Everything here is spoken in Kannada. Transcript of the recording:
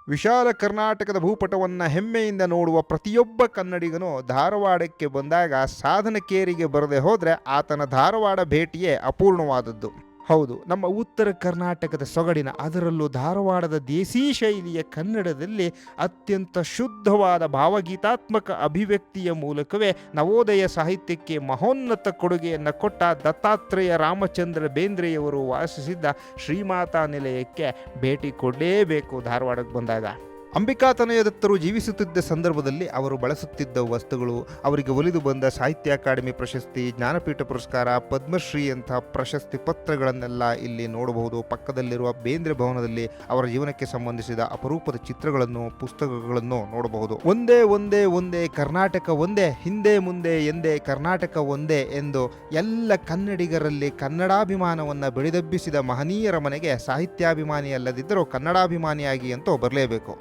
ವಿಶಾಲ ಕರ್ನಾಟಕದ ಭೂಪಟವನ್ನು ಹೆಮ್ಮೆಯಿಂದ ನೋಡುವ ಪ್ರತಿಯೊಬ್ಬ ಕನ್ನಡಿಗನು ಧಾರವಾಡಕ್ಕೆ ಬಂದಾಗ ಸಾಧನಕೇರಿಗೆ ಬರದೆ ಹೋದರೆ ಆತನ ಧಾರವಾಡ ಭೇಟಿಯೇ ಅಪೂರ್ಣವಾದದ್ದು. ಹೌದು, ನಮ್ಮ ಉತ್ತರ ಕರ್ನಾಟಕದ ಸೊಗಡಿನ, ಅದರಲ್ಲೂ ಧಾರವಾಡದ ದೇಸೀ ಶೈಲಿಯ ಕನ್ನಡದಲ್ಲಿ ಅತ್ಯಂತ ಶುದ್ಧವಾದ ಭಾವಗೀತಾತ್ಮಕ ಅಭಿವ್ಯಕ್ತಿಯ ಮೂಲಕವೇ ನವೋದಯ ಸಾಹಿತ್ಯಕ್ಕೆ ಮಹೋನ್ನತ ಕೊಡುಗೆಯನ್ನು ಕೊಟ್ಟ ದತ್ತಾತ್ರೇಯ ರಾಮಚಂದ್ರ ಬೇಂದ್ರೆಯವರು ವಾಸಿಸಿದ್ದ ಶ್ರೀಮಾತಾ ನಿಲಯಕ್ಕೆ ಭೇಟಿ ಕೊಡಲೇಬೇಕು ಧಾರವಾಡಕ್ಕೆ ಬಂದಾಗ. ಅಂಬಿಕಾತನಯ ದತ್ತರು ಜೀವಿಸುತ್ತಿದ್ದ ಸಂದರ್ಭದಲ್ಲಿ ಅವರು ಬಳಸುತ್ತಿದ್ದ ವಸ್ತುಗಳು, ಅವರಿಗೆ ಒಲಿದು ಬಂದ ಸಾಹಿತ್ಯ ಅಕಾಡೆಮಿ ಪ್ರಶಸ್ತಿ, ಜ್ಞಾನಪೀಠ ಪುರಸ್ಕಾರ, ಪದ್ಮಶ್ರೀ ಅಂತಹ ಪ್ರಶಸ್ತಿ ಪತ್ರಗಳನ್ನೆಲ್ಲ ಇಲ್ಲಿ ನೋಡಬಹುದು. ಪಕ್ಕದಲ್ಲಿರುವ ಬೇಂದ್ರೆ ಭವನದಲ್ಲಿ ಅವರ ಜೀವನಕ್ಕೆ ಸಂಬಂಧಿಸಿದ ಅಪರೂಪದ ಚಿತ್ರಗಳನ್ನು, ಪುಸ್ತಕಗಳನ್ನು ನೋಡಬಹುದು. ಒಂದೇ ಒಂದೇ ಒಂದೇ ಕರ್ನಾಟಕ ಒಂದೇ, ಹಿಂದೆ ಮುಂದೆ ಎಂದೇ ಕರ್ನಾಟಕ ಒಂದೇ ಎಂದು ಎಲ್ಲ ಕನ್ನಡಿಗರಲ್ಲಿ ಕನ್ನಡಾಭಿಮಾನವನ್ನು ಬೆಳೆದೆಬ್ಬಿಸಿದ ಮಹನೀಯರ ಮನೆಗೆ ಸಾಹಿತ್ಯಾಭಿಮಾನಿ ಅಲ್ಲದಿದ್ದರೂ ಕನ್ನಡಾಭಿಮಾನಿಯಾಗಿ ಅಂತೂ ಬರಲೇಬೇಕು.